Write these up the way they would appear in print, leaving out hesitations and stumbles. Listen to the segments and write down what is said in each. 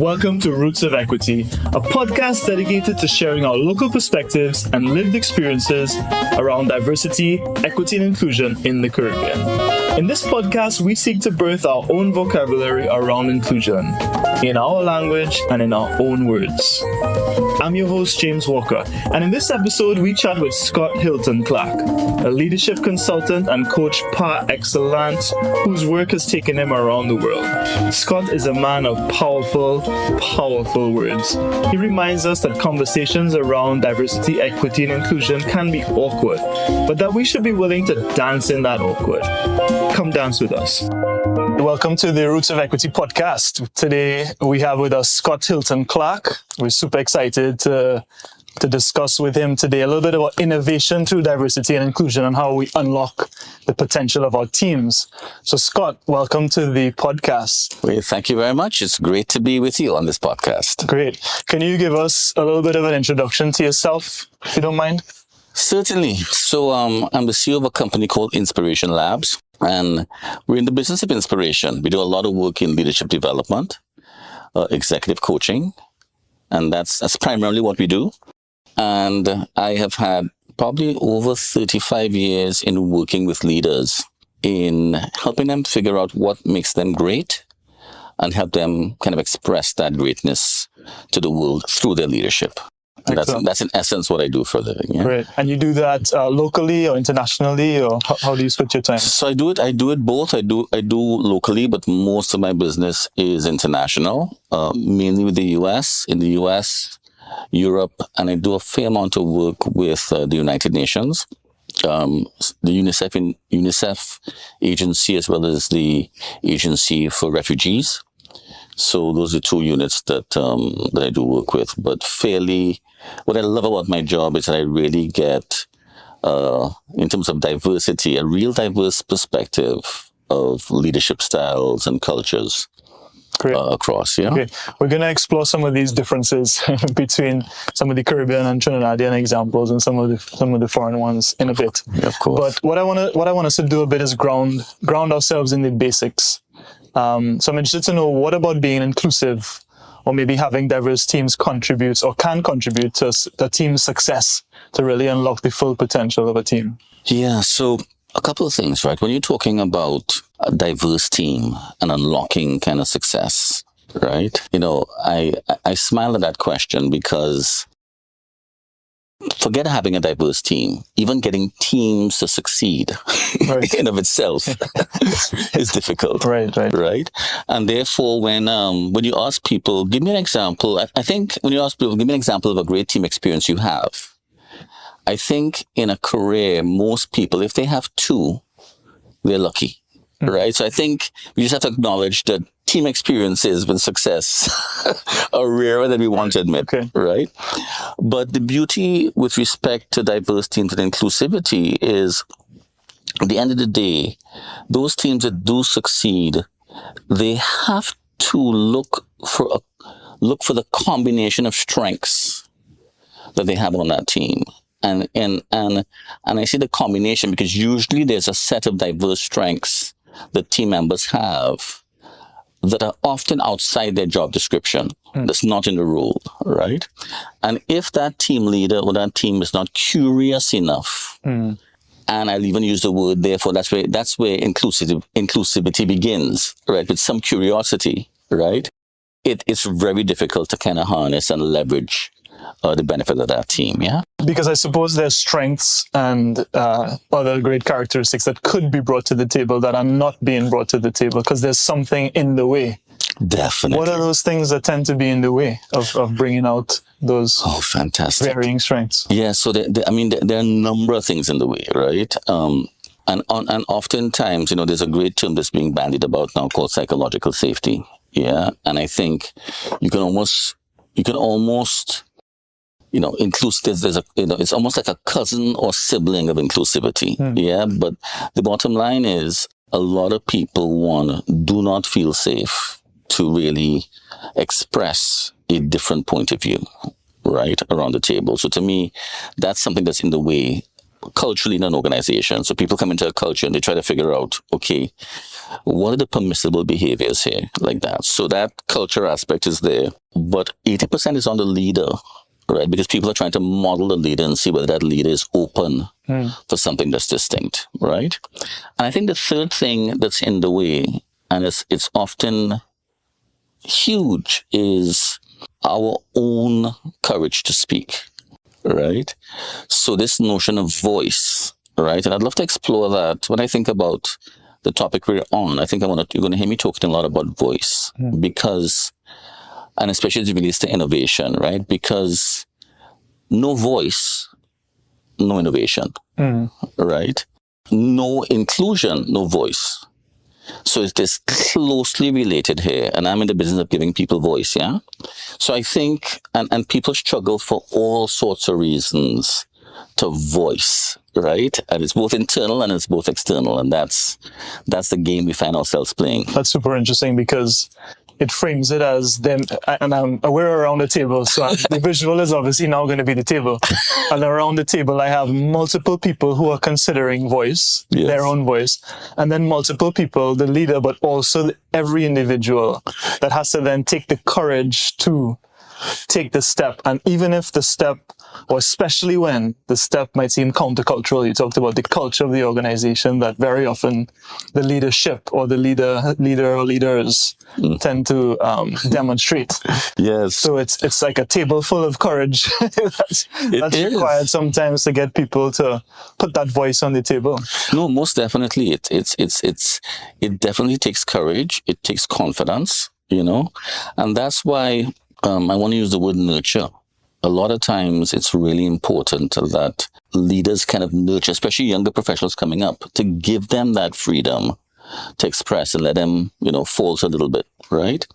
Welcome to Roots of Equity, a podcast dedicated to sharing our local perspectives and lived experiences around diversity, equity, and inclusion in the Caribbean. In this podcast, we seek to birth our own vocabulary around inclusion, in our language and in our own words. I'm your host, James Walker, and in this episode, we chat with Scott Hilton-Clarke, a leadership consultant and coach par excellence whose work has taken him around the world. Scott is a man of powerful words. He reminds us that conversations around diversity, equity, and inclusion can be awkward, but that we should be willing to dance in that awkward. Come dance with us. Welcome to the Roots of Equity podcast. Today we have with us Scott Hilton-Clarke. We're super excited to discuss with him today a little bit about innovation through diversity and inclusion and how we unlock the potential of our teams. So Scott, welcome to the podcast. Well, thank you very much. It's great to be with you on this podcast. Great. Can you give us a little bit of an introduction to yourself, if you don't mind? Certainly. So I'm the CEO of a company called Inspiration Labs, and we're in the business of inspiration. We do a lot of work in leadership development, executive coaching, and that's primarily what we do. And I have had probably over 35 years in working with leaders in helping them figure out what makes them great and help them kind of express that greatness to the world through their leadership. And that's in essence what I do for a living. Yeah? Great. And you do that locally or internationally, or how do you split your time? So I do it both. I do locally, but most of my business is international, mainly with the US, in the US, Europe, and I do a fair amount of work with the United Nations, the UNICEF agency, as well as the Agency for Refugees. So those are two units that I do work with. But what I love about my job is that I really get, in terms of diversity, a real diverse perspective of leadership styles and cultures. Across, yeah. Okay. We're going to explore some of these differences between some of the Caribbean and Trinidadian examples and some of the foreign ones in a bit. Of course. But what I want us to do a bit is ground ourselves in the basics. So I'm interested to know, what about being inclusive, or maybe having diverse teams contributes or can contribute to the team's success to really unlock the full potential of a team? Yeah. So a couple of things, right? When you're talking about a diverse team and unlocking kind of success, right? You know, I smile at that question because forget having a diverse team. Even getting teams to succeed in of itself is difficult. Right. And therefore, when you ask people, give me an example. I think when you ask people, give me an example of a great team experience you have. I think in a career, most people, if they have two, they're lucky. Right. So I think we just have to acknowledge that team experiences with success are rarer than we want to admit. Okay. Right. But the beauty with respect to diverse teams and inclusivity is, at the end of the day, those teams that do succeed, they have to look for the combination of strengths that they have on that team. And I see the combination because usually there's a set of diverse strengths that team members have that are often outside their job description. That's not in the role, right? And if that team leader or that team is not curious enough, and I'll even use the word, therefore, that's where inclusivity begins, right? With some curiosity, right? It's very difficult to kind of harness and leverage the benefit of that team, yeah? Because I suppose there's strengths and other great characteristics that could be brought to the table that are not being brought to the table because there's something in the way. Definitely. What are those things that tend to be in the way of bringing out those fantastic varying strengths? Yeah, so there are a number of things in the way, right? And oftentimes, there's a great term that's being bandied about now called psychological safety, yeah? And I think you can almost it's almost like a cousin or sibling of inclusivity. Yeah. But the bottom line is a lot of people do not feel safe to really express a different point of view, right, around the table. So to me, that's something that's in the way culturally in an organization. So people come into a culture and they try to figure out, okay, what are the permissible behaviors here, like that. So that culture aspect is there, but 80% is on the leader, right? Because people are trying to model the leader and see whether that leader is open for something that's distinct, right? And I think the third thing that's in the way, and it's often huge, is our own courage to speak, right? So this notion of voice, right? And I'd love to explore that. When I think about the topic we're on, I think you're going to hear me talking a lot about voice because, and especially as it relates to innovation, right? Because no voice, no innovation, right? No inclusion, no voice. So it is closely related here, and I'm in the business of giving people voice, yeah? So I think, and people struggle for all sorts of reasons to voice, right? And it's both internal and it's both external, and that's the game we find ourselves playing. That's super interesting because it frames it as them, and we're around the table, so the visual is obviously now going to be the table. And around the table, I have multiple people who are considering voice, their own voice, and then multiple people, the leader, but also every individual that has to then take the courage to take the step. And even if the step, or especially when the step might seem countercultural, you talked about the culture of the organization, that very often the leadership or the leader or leaders tend to demonstrate. Yes. So it's like a table full of courage that's required sometimes to get people to put that voice on the table. No, most definitely. It definitely takes courage. It takes confidence, and that's why I want to use the word nurture. A lot of times it's really important that leaders kind of nurture, especially younger professionals coming up, to give them that freedom to express and let them, falter a little bit, right?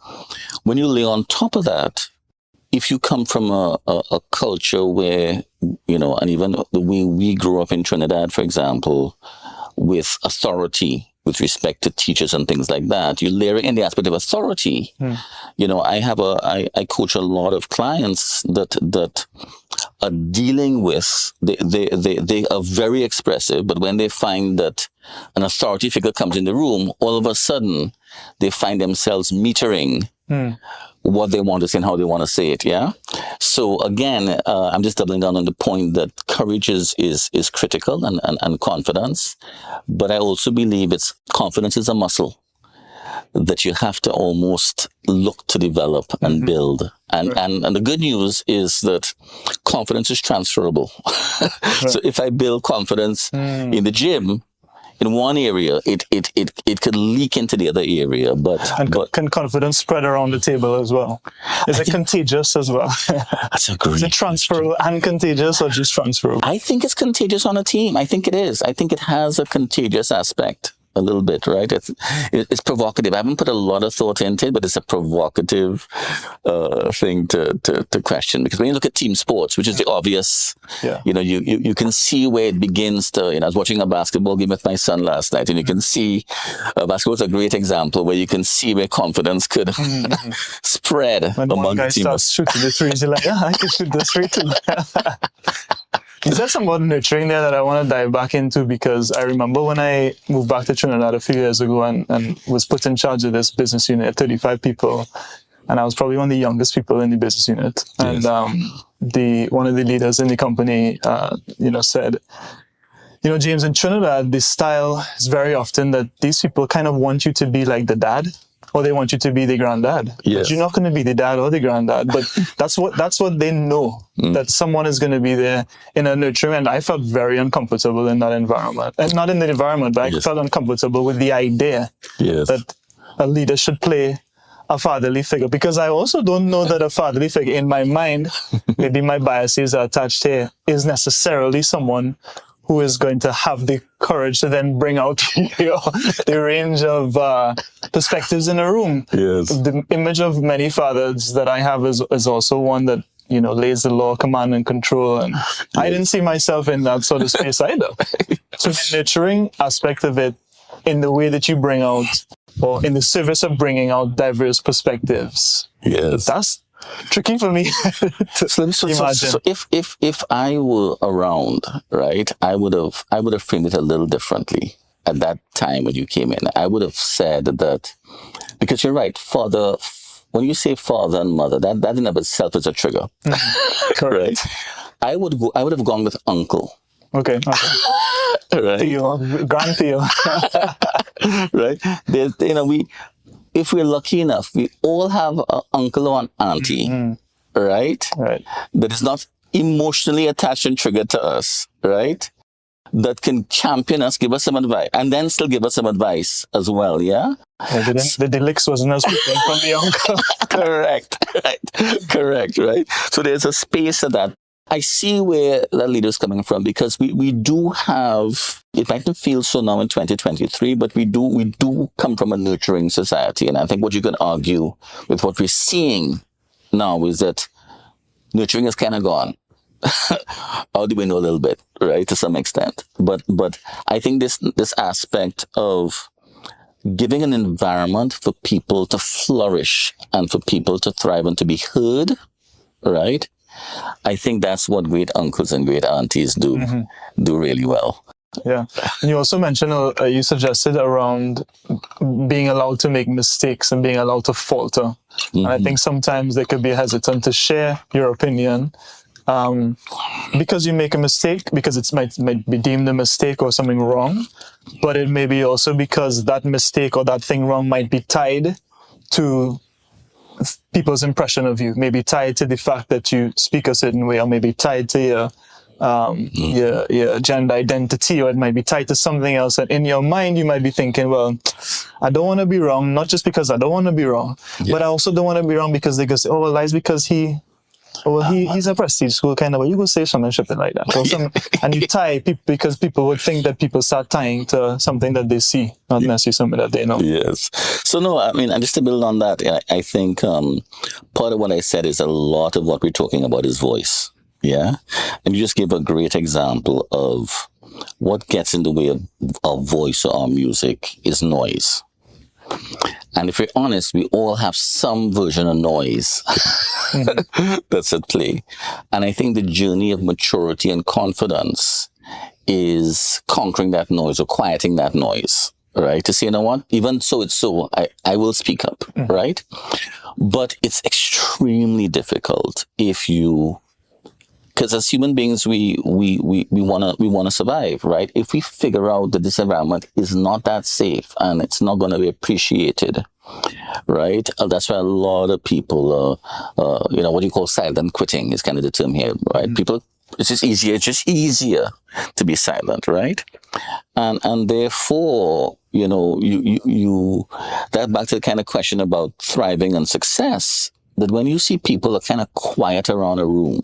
When you lay on top of that, if you come from a culture where, and even the way we grew up in Trinidad, for example, with authority, with respect to teachers and things like that, you layer in the aspect of authority. I coach a lot of clients that are dealing with, they are very expressive, but when they find that an authority figure comes in the room, all of a sudden they find themselves metering what they want to say and how they want to say it, yeah? So again, I'm just doubling down on the point that courage is critical and confidence, but I also believe confidence is a muscle that you have to almost look to develop and build. And the good news is that confidence is transferable. So if I build confidence in the gym, in one area, it could leak into the other area, but can confidence spread around the table as well? Is it contagious as well? That's a great. Is it transferable and contagious, or just transferable? I think it's contagious on a team. I think it is. I think it has a contagious aspect. A little bit, right? It's provocative. I haven't put a lot of thought into it, but it's a provocative thing to question. Because when you look at team sports, which is the obvious, you can see where it begins to. I was watching a basketball game with my son last night, and you can see basketball is a great example where you can see where confidence could spread when among one guy teams. starts shooting the threes, you're like, I can shoot this three too. You said something about nurturing there that I want to dive back into, because I remember when I moved back to Trinidad a few years ago and was put in charge of this business unit of 35 people, and I was probably one of the youngest people in the business unit. Yes. And one of the leaders in the company, said, James, in Trinidad, the style is very often that these people kind of want you to be like the dad, or they want you to be the granddad. Yes. But you're not going to be the dad or the granddad. But that's what they know, that someone is going to be there in a nurturing. And I felt very uncomfortable in that environment. And not in the environment, but I felt uncomfortable with the idea that a leader should play a fatherly figure. Because I also don't know that a fatherly figure, in my mind, maybe my biases are attached here, is necessarily someone who is going to have the courage to then bring out the range of perspectives in a room. Yes. The image of many fathers that I have is also one that, lays the law, command, and control. And I didn't see myself in that sort of space either. So the nurturing aspect of it, in the way that you bring out, or in the service of bringing out diverse perspectives. Yes. tricky for me to imagine. So if I were around, right, I would have framed it a little differently at that time when you came in. I would have said that, because you're right, when you say father and mother, that in of itself is a trigger. Correct. Right? I would have gone with uncle. Okay. Right. Theo, grand Theo. Right. There's, if we're lucky enough, we all have an uncle or an auntie, right? Right. That is not emotionally attached and triggered to us, right? That can champion us, give us some advice, and then still give us some advice as well, yeah? The licks wasn't as frequent from the uncle. Correct, right? Correct, right? So there's a space of that. I see where that leader is coming from, because we do have, it might not feel so now in 2023, but we do come from a nurturing society. And I think what you can argue with what we're seeing now is that nurturing is kind of gone. How do we know a little bit, right? To some extent. But I think this aspect of giving an environment for people to flourish and for people to thrive and to be heard, right? I think that's what great uncles and great aunties do really well. Yeah. And you also mentioned, you suggested around being allowed to make mistakes and being allowed to falter. And I think sometimes they could be hesitant to share your opinion because you make a mistake, because it might be deemed a mistake or something wrong, but it may be also because that mistake or that thing wrong might be tied to people's impression of you, maybe tied to the fact that you speak a certain way, or maybe tied to your gender identity, or it might be tied to something else. And in your mind, you might be thinking, well, I don't want to be wrong, not just because I don't want to be wrong, but I also don't want to be wrong because they go say, oh, well, that's because he's a prestige school kind of way. You go say something like that. Or and you tie because people would think that people start tying to something that they see, not necessarily something that they know. Yes. So no, I mean, and just to build on that, I think part of what I said is a lot of what we're talking about is voice. Yeah. And you just gave a great example of what gets in the way of our voice or our music is noise. And if we're honest, we all have some version of noise that's at play. And I think the journey of maturity and confidence is conquering that noise or quieting that noise, right? To say, you know what, even so it's so, I will speak up, right? But it's extremely difficult because as human beings, we wanna survive, right? If we figure out that this environment is not that safe and it's not gonna be appreciated, right? That's why a lot of people, what you call silent quitting is kind of the term here, right? People, it's just easier to be silent, right? And therefore, you that back to the kind of question about thriving and success, that when you see people are kind of quiet around a room,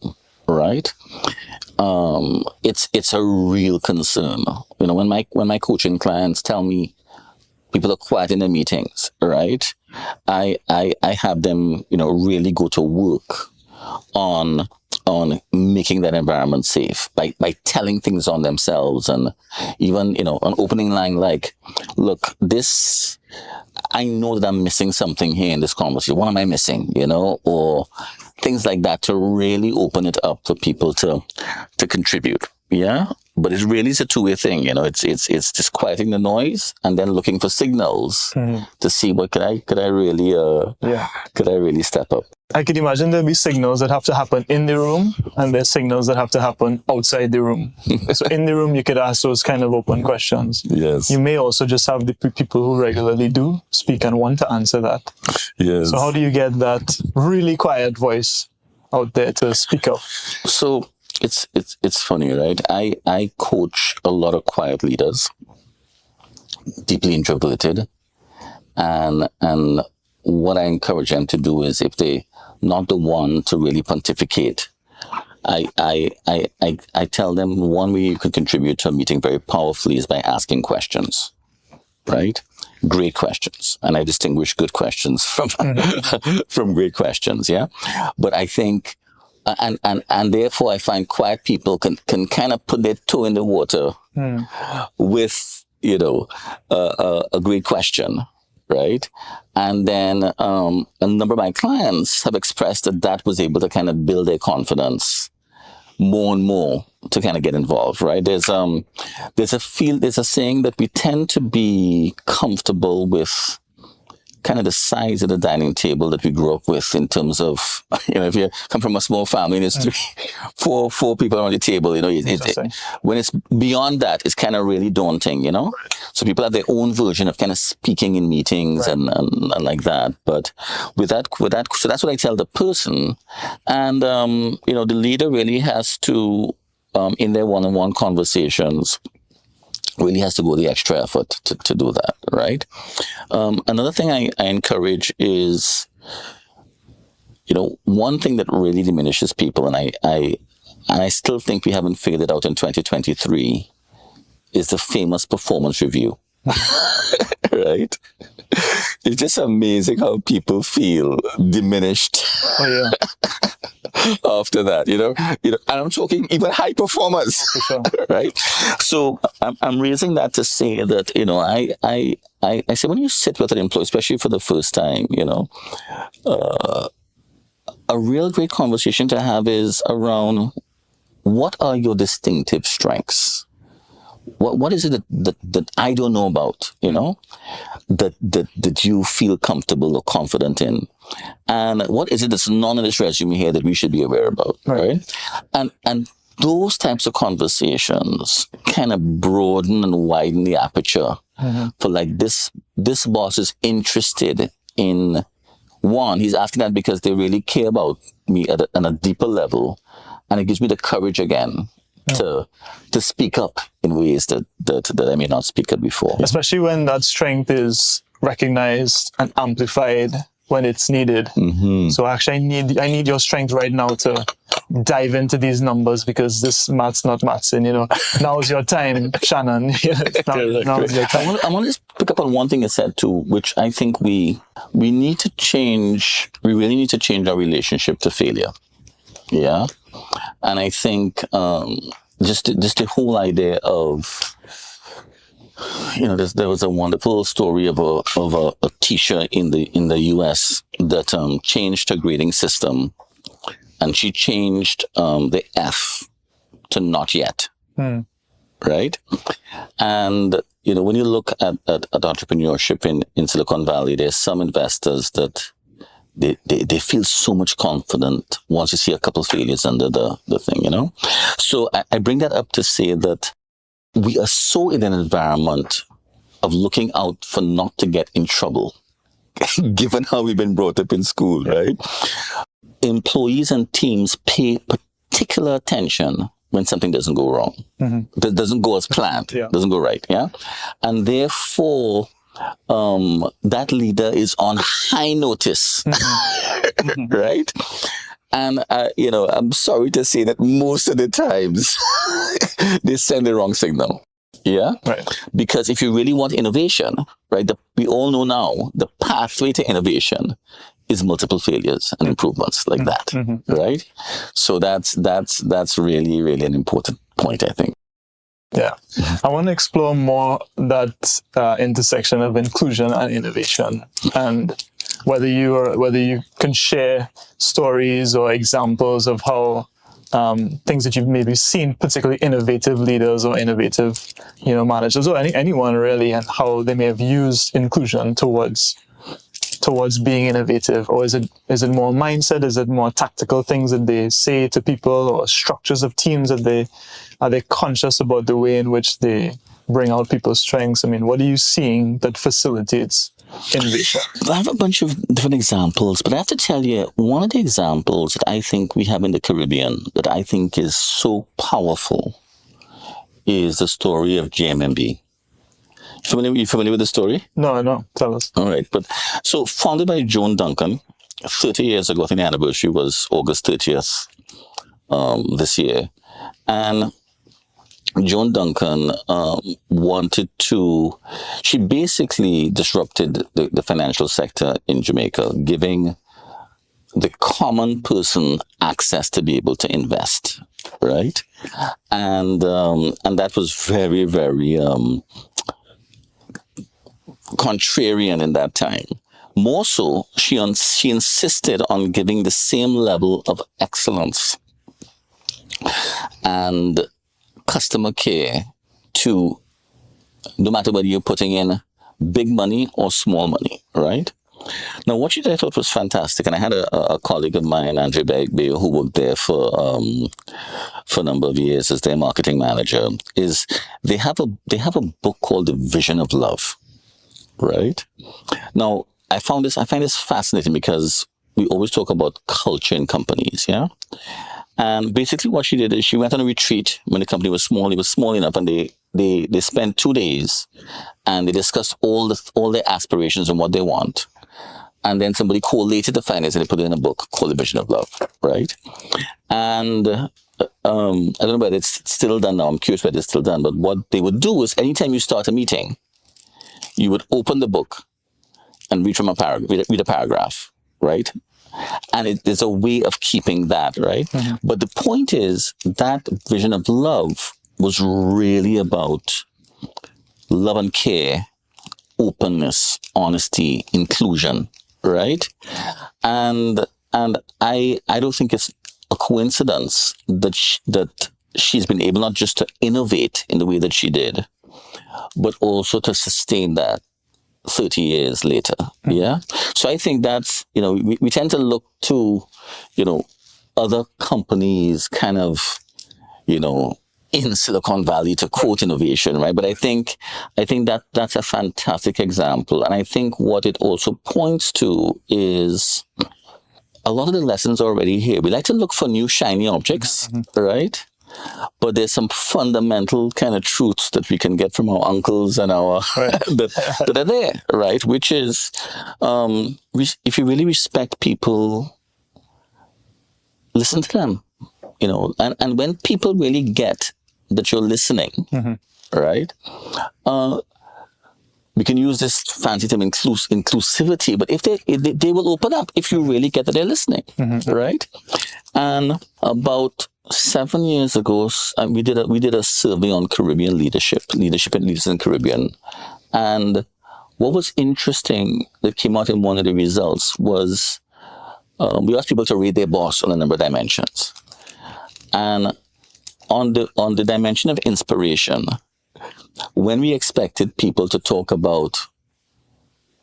right? It's a real concern. When my coaching clients tell me people are quiet in the meetings, right? I have them, really go to work on making that environment safe by telling things on themselves, and even, an opening line like, look, I know that I'm missing something here in this conversation. What am I missing? Or things like that, to really open it up for people to contribute. Yeah. But it really is a two-way thing. It's just quieting the noise and then looking for signals to see what could I really step up. I could imagine there'll be signals that have to happen in the room, and there's signals that have to happen outside the room. So in the room, you could ask those kind of open questions. Yes. You may also just have the people who regularly do speak and want to answer that. Yes. So how do you get that really quiet voice out there to speak up? So it's funny, right? I coach a lot of quiet leaders, deeply introverted, and what I encourage them to do is, if they not the one to really pontificate, I tell them one way you can contribute to a meeting very powerfully is by asking questions, right? Great questions. And I distinguish good questions from great questions. Yeah. But I think, and therefore I find quiet people can kind of put their toe in the water with, a great question. right? And then a number of my clients have expressed that that was able to kind of build their confidence more and more to kind of get involved, right? There's a saying that we tend to be comfortable with kind of the size of the dining table that we grew up with in terms of, if you come from a small family and there's four people around the table, when it's beyond that, it's kind of really daunting, So people have their own version of kind of speaking in meetings and like that. But with that, so that's what I tell the person. And, the leader really has to, in their one-on-one conversations, really has to go the extra effort to do that, right? Another thing I encourage is, one thing that really diminishes people, and I still think we haven't figured it out in 2023, is the famous performance review, right? It's just amazing how people feel diminished. Oh, yeah. After that, and I'm talking even high performers, for sure. right? So I'm raising that to say that, I say when you sit with an employee, especially for the first time, a real great conversation to have is around what are your distinctive strengths? What is it that I don't know about, that you feel comfortable or confident in? And what is it that's not on this resume here that we should be aware about, right? And those types of conversations kind of broaden and widen the aperture for this boss is interested in, one, he's asking that because they really care about me at a deeper level, and it gives me the courage again to speak up in ways that I may not speak up before. Especially when that strength is recognized and amplified when it's needed. Mm-hmm. So actually, I need your strength right now to dive into these numbers because this math's not mathsing. Now's your time, Shannon. Now's your time. I want to just pick up on one thing you said too, which I think we need to change. We really need to change our relationship to failure. Yeah. And I think just the whole idea of, there was a wonderful story of a teacher in the US that changed her grading system, and she changed the F to not yet, right? And when you look at entrepreneurship in Silicon Valley, there's some investors that they feel so much confident once you see a couple of failures under the thing, So I bring that up to say that we are so in an environment of looking out for not to get in trouble, given how we've been brought up in school, right? Employees and teams pay particular attention when something doesn't go wrong, that doesn't go as planned, doesn't go right, and therefore that leader is on high notice, right? And, I'm sorry to say that most of the times they send the wrong signal. Yeah? Right. Because if you really want innovation, right, we all know now the pathway to innovation is multiple failures and improvements like that, right? So that's really, really an important point, I think. Yeah. I want to explore more that intersection of inclusion and innovation, and whether you can share stories or examples of how things that you've maybe seen, particularly innovative leaders or innovative, managers or anyone really, and how they may have used inclusion towards being innovative. Or is it more mindset? Is it more tactical things that they say to people, or structures of teams that are they conscious about the way in which they bring out people's strengths? I mean, what are you seeing that facilitates innovation? I have a bunch of different examples, but I have to tell you, one of the examples that I think we have in the Caribbean that I think is so powerful is the story of JMMB. You familiar with the story? No. Tell us. All right. So founded by Joan Duncan 30 years ago, I think the anniversary was August 30th this year. And Joan Duncan she basically disrupted the financial sector in Jamaica, giving the common person access to be able to invest, right? And that was very, very contrarian in that time. More so, she insisted on giving the same level of excellence and customer care to, no matter whether you're putting in big money or small money, right? Now, what she did I thought was fantastic, and I had a colleague of mine, Andre Bayo, who worked there for a number of years as their marketing manager. Is they have a book called The Vision of Love, right? Now, I find this fascinating because we always talk about culture in companies, yeah. And basically, what she did is she went on a retreat when the company was small. It was small enough, and they spent 2 days, and they discussed all their aspirations and what they want. And then somebody collated the findings and they put it in a book called The Vision of Love, right? And I don't know whether it's still done now. I'm curious whether it's still done. But what they would do is anytime you start a meeting, you would open the book and read from read a paragraph, right? And there's a way of keeping that, right? Mm-hmm. But the point is that Vision of Love was really about love and care, openness, honesty, inclusion, right? And I don't think it's a coincidence that she's been able not just to innovate in the way that she did, but also to sustain that 30 years later. Mm-hmm. Yeah. So I think that's, we tend to look to, other companies kind of, in Silicon Valley to quote innovation, right? But I think that's a fantastic example. And I think what it also points to is a lot of the lessons are already here. We like to look for new shiny objects, mm-hmm. right? But there's some fundamental kind of truths that we can get from our uncles and our that are there, right? Which is, if you really respect people, listen to them, and when people really get that you're listening, mm-hmm. right? We can use this fancy term, inclusivity, but if they will open up if you really get that they're listening, mm-hmm. right? And about 7 years ago, we did a survey on Caribbean leadership and leaders in Caribbean. And what was interesting that came out in one of the results was we asked people to rate their boss on a number of dimensions. And on the dimension of inspiration, when we expected people to talk about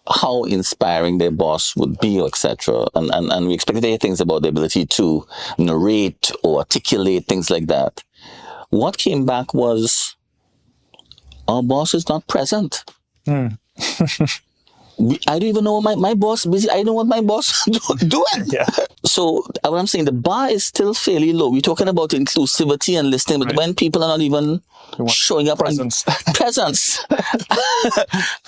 how inspiring their boss would be, etc., and we expected to hear things about the ability to narrate or articulate, things like that, what came back was, our boss is not present. Mm. I don't even know what my boss busy. I don't know what my boss doing. Yeah. So what I'm saying, the bar is still fairly low. We're talking about inclusivity and listening, but when people are not even showing up presence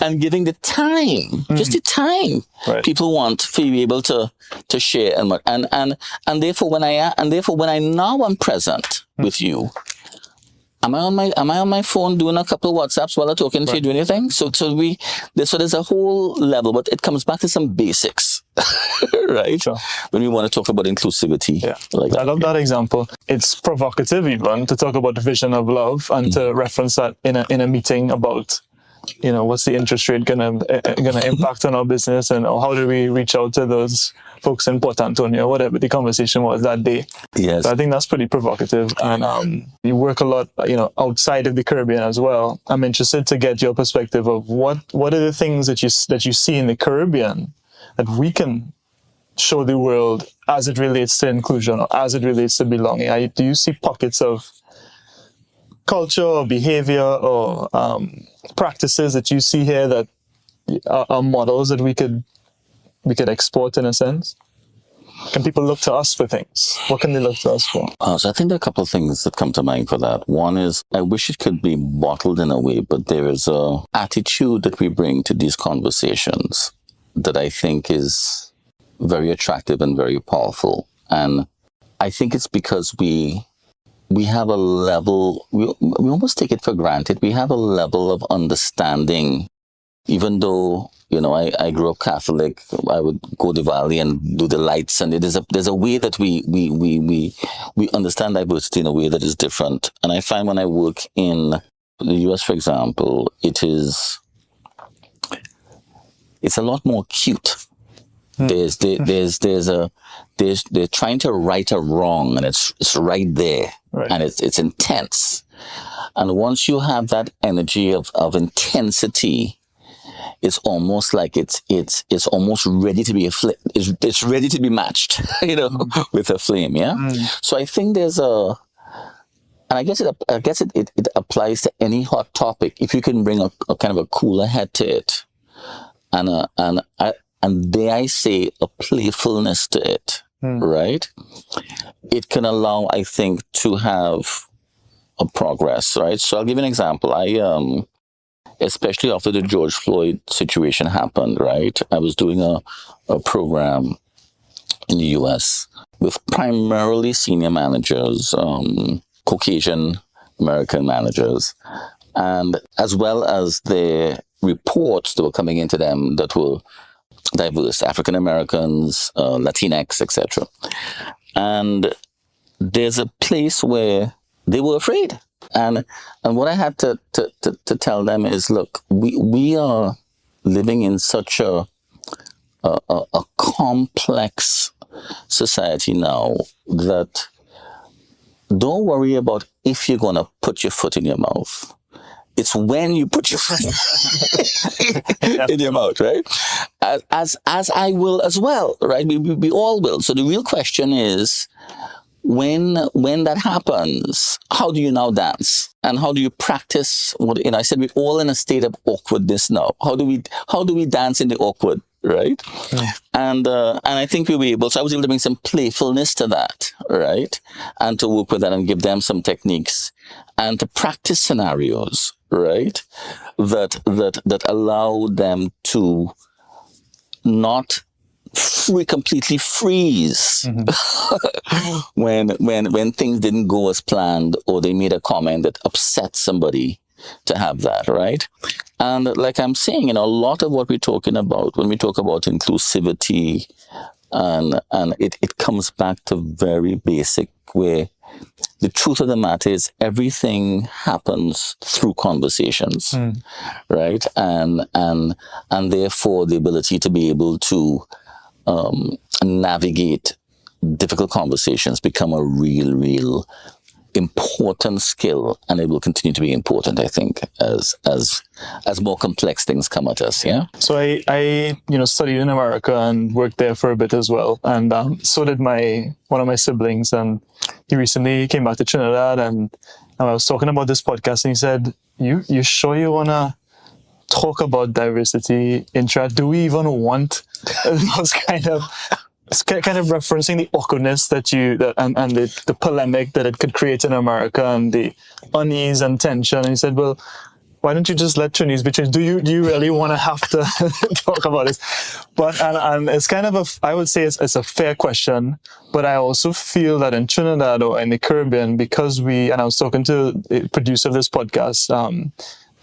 and giving the time, just the time people want for you to be able to share and therefore when I now am present with you. Am I on my phone doing a couple of WhatsApps while I'm talking to you, doing anything? So there's a whole level, but it comes back to some basics, right? Sure. When we want to talk about inclusivity. Yeah. I love that example. It's provocative even to talk about the vision of love and to reference that in a meeting about, what's the interest rate gonna impact on our business, and how do we reach out to those folks in Port Antonio, whatever the conversation was that day. Yes. So I think that's pretty provocative. And you work a lot, outside of the Caribbean as well. I'm interested to get your perspective of what are the things that you see in the Caribbean that we can show the world as it relates to inclusion or as it relates to belonging. Do you see pockets of culture or behavior or practices that you see here that are models that we could export in a sense? Can people look to us for things? What can they look to us for? So I think there are a couple of things that come to mind for that. One is, I wish it could be bottled in a way, but there is a attitude that we bring to these conversations that I think is very attractive and very powerful. And I think it's because we have a level, we almost take it for granted. We have a level of understanding, even though, I grew up Catholic. I would go to Valley and do the lights, and there's a way that we understand diversity in a way that is different. And I find when I work in the US, for example, it is it's a lot more cute. They're trying to right a wrong, and it's right there, Right. and it's intense. And once you have that energy of intensity, it's almost like it's almost ready to be it's ready to be matched, with a flame. Yeah. So I think and I guess it applies to any hot topic. If you can bring a kind of a cooler head to it, and dare I say a playfulness to it, right? It can allow, I think, to have a progress, right? So I'll give you an example. I especially after the George Floyd situation happened, right? I was doing a program in the US with primarily senior managers, Caucasian American managers, and as well as the reports that were coming into them that were diverse, African Americans, Latinx, etc. And there's a place where they were afraid. And what I had to tell them is, look, we are living in such a complex society now that don't worry about if you're going to put your foot in your mouth. It's when you put your foot in your mouth, right? As I will as well, right? We all will. So the real question is, when that happens, how do you now dance? And how do you practice what, I said we're all in a state of awkwardness now. How do we dance in the awkward, right? Yeah. And I think we were able, so I was able to bring some playfulness to that, right? And to work with that and give them some techniques and to practice scenarios, right? That allow them to not completely freeze when things didn't go as planned, or they made a comment that upset somebody, to have that, right? And like I'm saying, a lot of what we're talking about when we talk about inclusivity, and it comes back to very basic, where the truth of the matter is everything happens through conversations, right? And therefore the ability to be able to navigate difficult conversations become a real important skill, and it will continue to be important, I think, as more complex things come at us. Yeah. So I studied in America and worked there for a bit as well, and so did one of my siblings, and he recently came back to Trinidad, and I was talking about this podcast, and he said, "You sure you wanna talk about diversity in Trinidad? Do we even want?" It was kind of referencing the awkwardness and the polemic that it could create in America, and the unease and tension. And he said, "Well, why don't you just let Trinidad be changed? Do you really want to have to talk about this?" But and it's kind of I would say it's a fair question, but I also feel that in Trinidad or in the Caribbean, because and I was talking to the producer of this podcast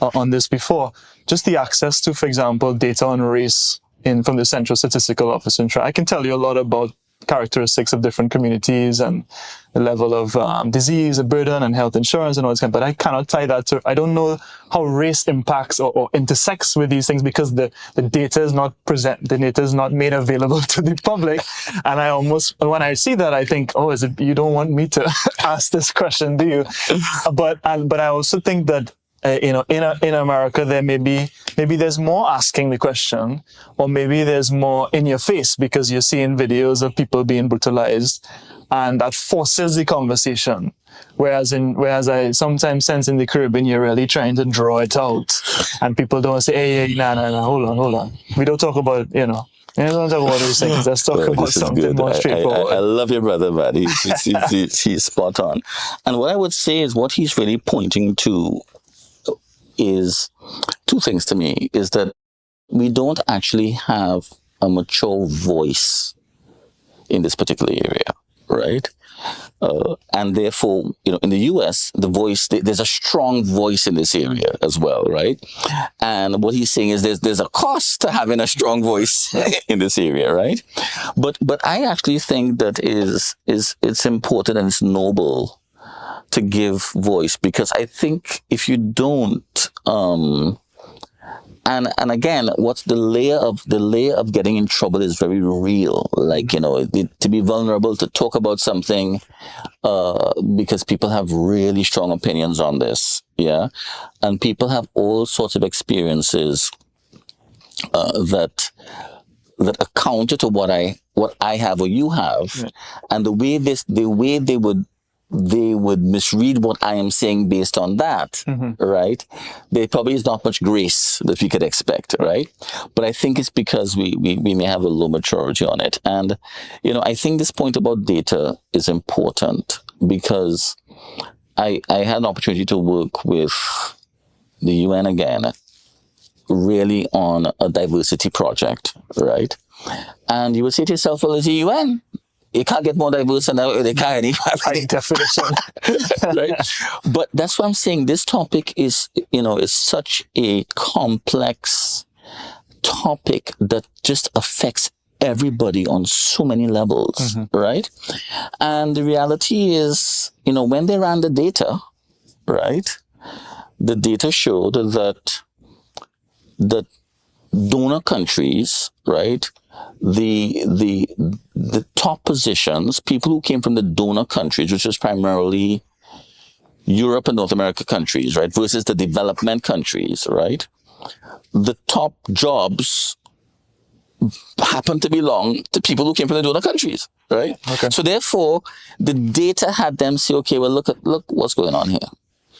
on this before, just the access to, for example, data on race from the Central Statistical Office in Trinidad. I can tell you a lot about characteristics of different communities and the level of disease, burden, and health insurance and all this kind, but I cannot tie that to, I don't know how race impacts or intersects with these things, because the data is not the data is not made available to the public. And I almost, when I see that, I think, oh, is it, you don't want me to ask this question, do you? But I also think that in America, there maybe there's more asking the question, or maybe there's more in your face, because you're seeing videos of people being brutalized, and that forces the conversation. Whereas I sometimes sense in the Caribbean, you're really trying to draw it out, and people don't say, hey, nah, hold on. We don't talk about, don't talk about those things. Let's talk about something more straightforward. I love your brother, man. He's spot on. And what I would say is, what he's really pointing to is two things to me, is that we don't actually have a mature voice in this particular area, right? And therefore, in the US, the voice, there's a strong voice in this area as well, right? And what he's saying is there's a cost to having a strong voice in this area, right? But I actually think that it's important and it's noble to give voice, because I think if you don't, and again, what's the layer of getting in trouble is very real. Like, to be vulnerable, to talk about something, because people have really strong opinions on this. Yeah. And people have all sorts of experiences, that are counter to what I have or you have. Yeah. And the way they would misread what I am saying based on that, right? There probably is not much grace that we could expect, right? But I think it's because we may have a low maturity on it. And, I think this point about data is important, because I had an opportunity to work with the UN again, really on a diversity project, right? And you would say to yourself, well, it's the UN. You can't get more diverse than they can. By definition. Right? But that's what I'm saying. This topic is such a complex topic that just affects everybody on so many levels, right? And the reality is, when they ran the data, right, the data showed that donor countries, right, the top positions, people who came from the donor countries, which is primarily Europe and North America countries, right, versus the development countries, right, the top jobs happen to belong to people who came from the donor countries, right? Okay. So therefore, the data had them say, okay, well, look what's going on here,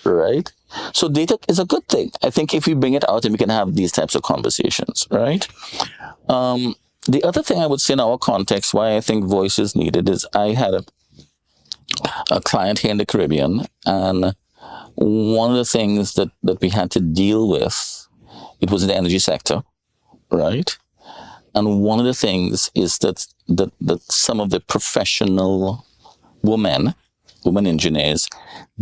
right? So data is a good thing. I think if we bring it out and we can have these types of conversations, right? The other thing I would say in our context, why I think voice is needed, is I had a client here in the Caribbean, and one of the things that we had to deal with, it was in the energy sector, right? And one of the things is that some of the professional women engineers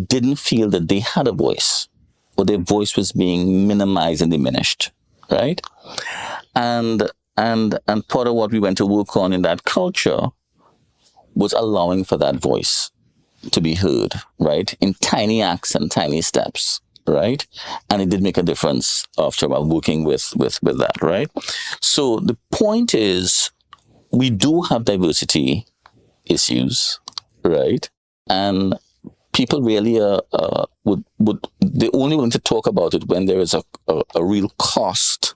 didn't feel that they had a voice, or their voice was being minimized and diminished, right? And part of what we went to work on in that culture was allowing for that voice to be heard, right? In tiny acts and tiny steps, right? And it did make a difference after a while working with that, right? So the point is, we do have diversity issues, right? And people really they're only willing to talk about it when there is a real cost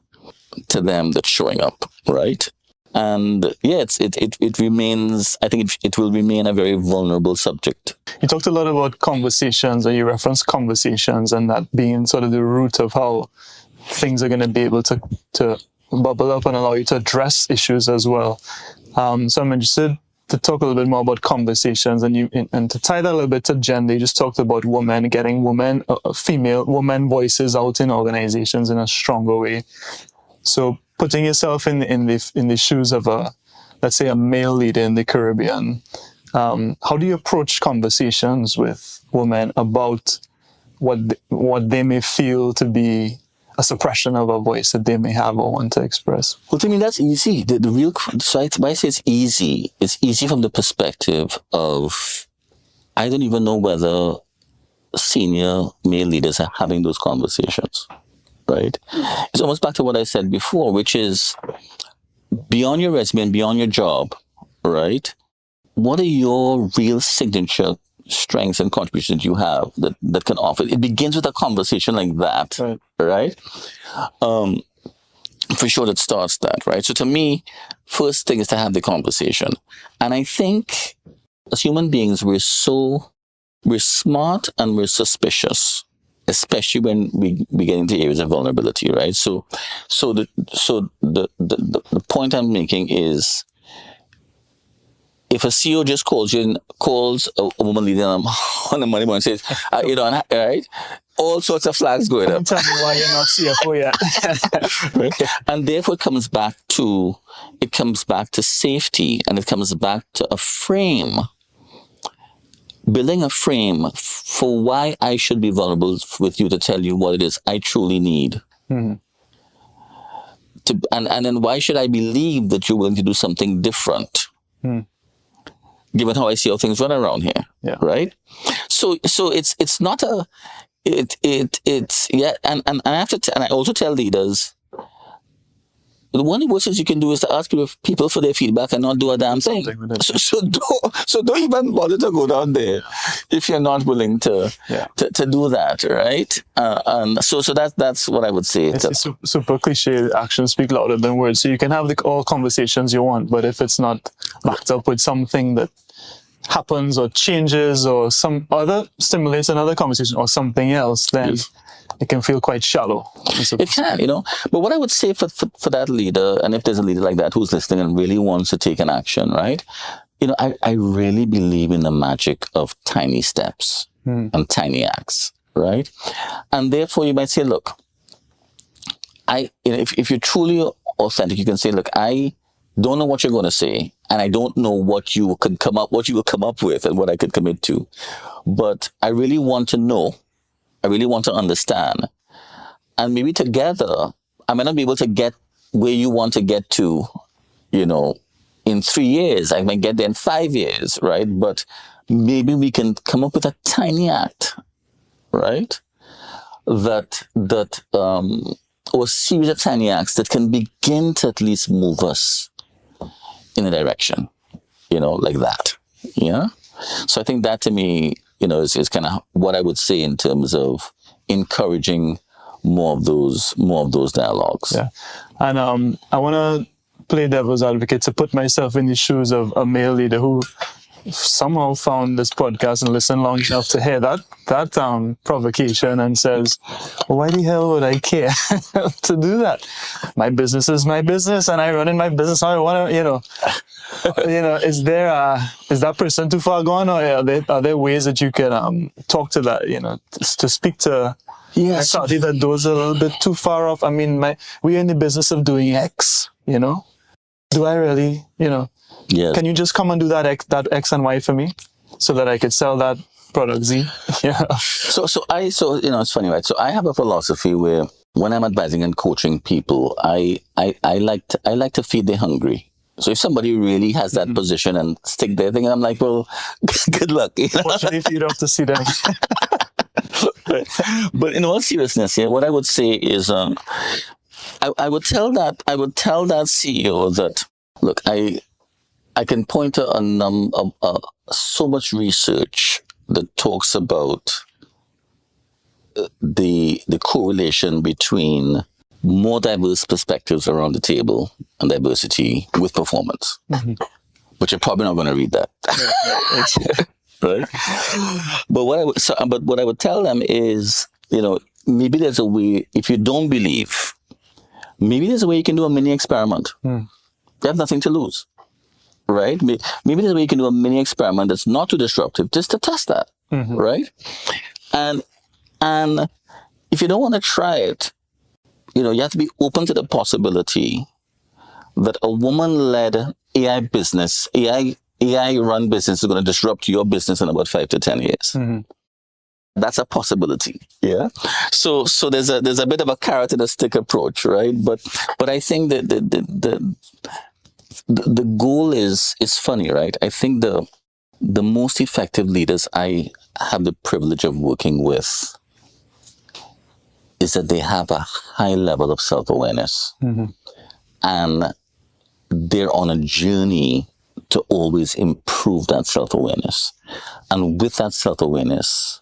to them that's showing up, right? And yeah, it remains, I think it will remain a very vulnerable subject. You talked a lot about conversations, and you referenced conversations, and that being sort of the root of how things are going to be able to bubble up and allow you to address issues as well. So I'm interested to talk a little bit more about conversations, and to tie that a little bit to gender. You just talked about getting female women voices out in organizations in a stronger way. So putting yourself in the shoes of let's say a male leader in the Caribbean, how do you approach conversations with women about what they may feel to be a suppression of a voice that they may have or want to express? Well, to me, that's easy. The real, so why I say it's easy from the perspective of, I don't even know whether senior male leaders are having those conversations, right? It's almost back to what I said before, which is beyond your resume and beyond your job, right? What are your real signature strengths and contributions you have that can offer? It begins with a conversation like that, right? For sure, that starts that, right? So to me, first thing is to have the conversation. And I think as human beings, we're smart and we're suspicious, especially when we get into areas of vulnerability, right? So the point I'm making is, if a CEO just calls a woman leader on the Monday morning and says, right? All sorts of flags going up. Tell me why you're not CFO yet. Right? And therefore it comes back to safety, and it comes back to a frame. Building a frame for why I should be vulnerable with you, to tell you what it is I truly need. Mm-hmm. And then why should I believe that you're willing to do something different? Given how I see how things run around here, right? So it's not and I have to and I also tell leaders, the one of the worst things you can do is to ask people for their feedback and not do a damn thing. So don't even bother to go down there if you're not willing to do that, right? And so that's what I would say. It's super cliche. Actions speak louder than words. So you can have all conversations you want, but if it's not backed up with something that happens or changes or some other stimulates another conversation or something else, then it can feel quite shallow. It can, But what I would say for that leader, and if there's a leader like that who's listening and really wants to take an action, right? I really believe in the magic of tiny steps and tiny acts, right? And therefore you might say, look, if you're truly authentic, you can say, look, I don't know what you're going to say, and I don't know what you will come up with and what I could commit to, but I really want to know. I really want to understand. And maybe together, I might not be able to get where you want to get to, in 3 years. I might get there in 5 years, right? But maybe we can come up with a tiny act, right? Or a series of tiny acts that can begin to at least move us in a direction, like that. Yeah. So I think that to me, is kind of what I would say in terms of encouraging more of those dialogues. Yeah. And I want to play devil's advocate to put myself in the shoes of a male leader who somehow found this podcast and listened long enough to hear that provocation and says, why the hell would I care to do that? My business is my business and I run in my business how I want to, is that person too far gone, or are there ways that you can talk to that, to speak to that those are a little bit too far off? I mean, we're in the business of doing X, do I really, Yes. Can you just come and do that X and Y for me so that I could sell that product Z? Yeah. So it's funny, right? So I have a philosophy where when I'm advising and coaching people, I like to feed the hungry. So if somebody really has that position and stick their thing, I'm like, well, good luck. Fortunately for you, don't have to see them. But in all seriousness, what I would say is, I would tell that CEO that, look, I can point to so much research that talks about the correlation between more diverse perspectives around the table and diversity with performance. But you're probably not going to read that, right? But what I would tell them is, maybe there's a way. If you don't believe, maybe there's a way you can do a mini experiment. You have nothing to lose. Right? Maybe there's a way you can do a mini experiment that's not too disruptive, just to test that, right? And if you don't want to try it, you have to be open to the possibility that a woman-led AI run business is going to disrupt your business in about 5 to 10 years. That's a possibility. Yeah. So there's a bit of a carrot and a stick approach, right? But I think that the goal is funny, right? I think the most effective leaders I have the privilege of working with is that they have a high level of self-awareness. And they're on a journey to always improve that self-awareness. And with that self-awareness,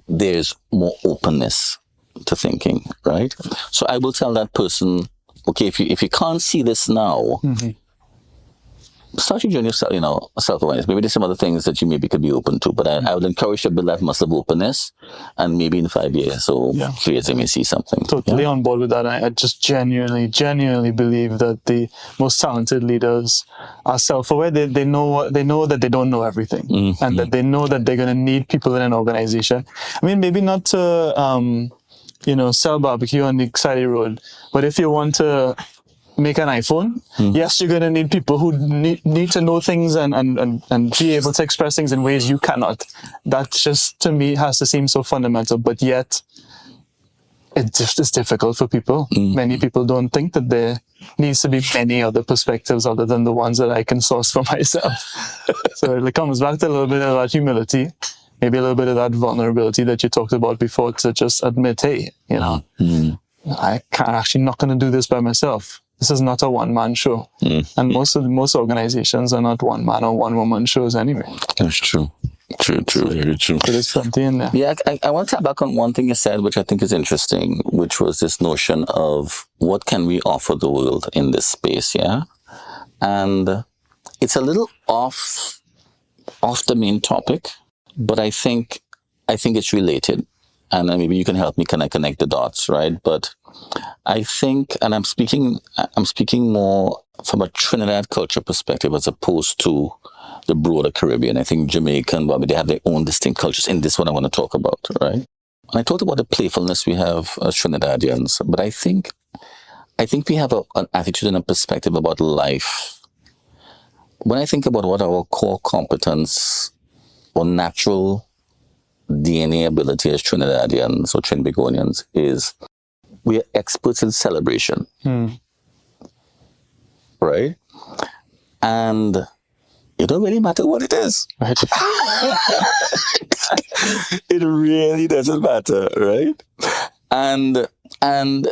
there's more openness to thinking, right? So I will tell that person, okay, if you can't see this now, start your journey of self-awareness. Maybe there's some other things that you maybe could be open to, but I would encourage you to build that muscle of openness, and maybe in 5 years or 3 years you may see something. Totally on board with that. I just genuinely believe that the most talented leaders are self-aware. They know that they don't know everything, and that they know that they're going to need people in an organization. I mean, maybe not to sell barbecue on the side of the road, but if you want to make an iPhone, yes, you're going to need people who need to know things and be able to express things in ways you cannot. That just, to me, has to seem so fundamental, but yet it just is difficult for people. Many people don't think that there needs to be many other perspectives other than the ones that I can source for myself. So it comes back to a little bit of that humility, maybe a little bit of that vulnerability that you talked about before, to just admit, hey, I can't, actually not going to do this by myself. this is not a one-man show. And most organizations are not one-man or one-woman shows anyway. That's true. True, very true. So there's plenty in there. Yeah, I want to tap back on one thing you said, which I think is interesting, which was this notion of what can we offer the world in this space, yeah? And it's a little off the main topic, but I think it's related. And maybe you can help me connect the dots, right? But I think, and I'm speaking more from a Trinidad culture perspective as opposed to the broader Caribbean. I think Jamaica and Bobby, they have their own distinct cultures in this one I want to talk about, right? And I talked about the playfulness we have as Trinidadians, but I think we have an attitude and a perspective about life. When I think about what our core competence or natural DNA ability as Trinidadians or Trinbagonians is, we are experts in celebration. Right? And it don't really matter what it is. Right. It really doesn't matter, right? And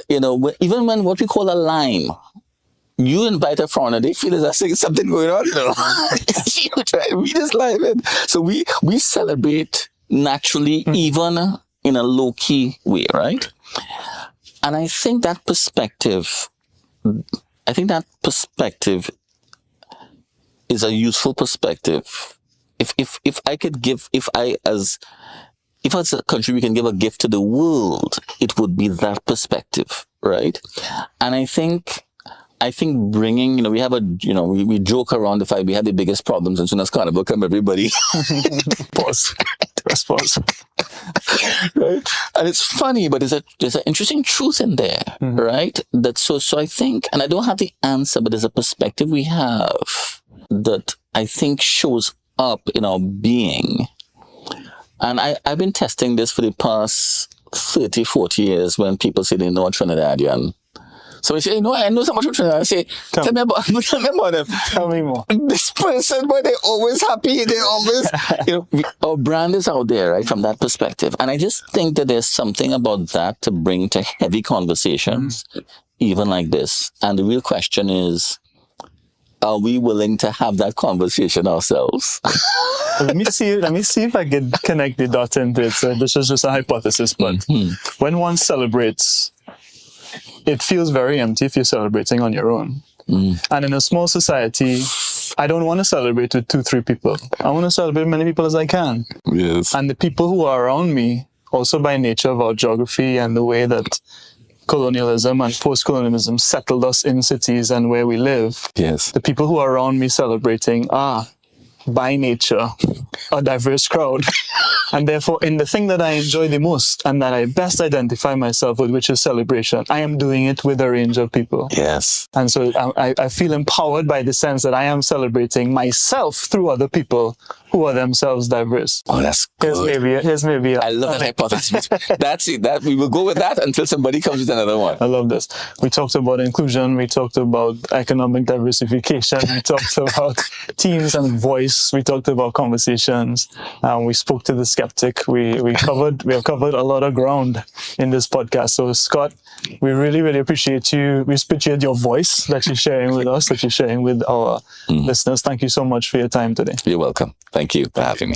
you know, even when what we call a line, you invite a foreigner, they feel as if there's something going on, you know. You try to read this life in. So we celebrate naturally, even in a low-key way, right? And I think that perspective is a useful perspective. If as a country we can give a gift to the world, it would be that perspective, right? And I think bringing, you know, we have we joke around the fact we have the biggest problems as soon as Carnival come, everybody. Pause. Pause. Right? And it's funny, but there's an interesting truth in there, right? That so I think, and I don't have the answer, but there's a perspective we have that I think shows up in our being. And I've been testing this for the past 30, 40 years when people say they know a Trinidadian. So we say, no, I know so much about Trinidad. I say, tell me about them. Tell me more. This person, boy, they're always happy. They're always, our brand is out there, right, from that perspective. And I just think that there's something about that to bring to heavy conversations, even like this. And the real question is, are we willing to have that conversation ourselves? Let me see if I can connect the dots into it. So this is just a hypothesis, but when one celebrates, it feels very empty if you're celebrating on your own. And in a small society, I don't want to celebrate with 2-3 people. I want to celebrate as many people as I can. Yes. And the people who are around me, also by nature of our geography and the way that colonialism and post-colonialism settled us in cities and where we live. Yes. The people who are around me celebrating are, by nature, a diverse crowd. And therefore, in the thing that I enjoy the most and that I best identify myself with, which is celebration, I am doing it with a range of people. Yes. And so I feel empowered by the sense that I am celebrating myself through other people who are themselves diverse. Oh, that's good. Here's maybe I love that hypothesis. That's it. That we will go with that until somebody comes with another one. I love this. We talked about inclusion. We talked about economic diversification. We talked about teams and voice. We talked about conversations. We spoke to the skeptic. We have covered a lot of ground in this podcast. So Scott, we really, really appreciate you. We appreciate your voice that you're sharing with us, that you're sharing with our listeners. Thank you so much for your time today. You're welcome. Thank you for having me.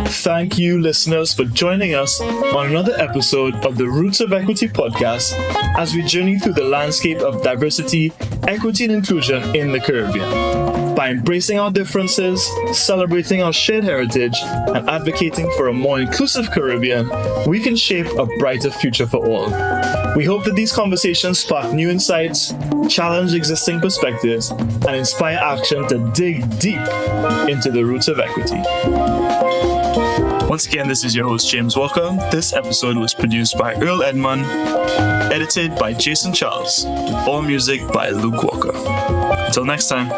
Thank you, listeners, for joining us on another episode of the Roots of Equity podcast as we journey through the landscape of diversity, equity, and inclusion in the Caribbean. By embracing our differences, celebrating our shared heritage, and advocating for a more inclusive Caribbean, we can shape a brighter future for all. We hope that these conversations spark new insights, challenge existing perspectives, and inspire action to dig deep into the roots of equity. Once again, this is your host, James Walker. This episode was produced by Earl Edmund, edited by Jason Charles, with all music by Luke Walker. Until next time.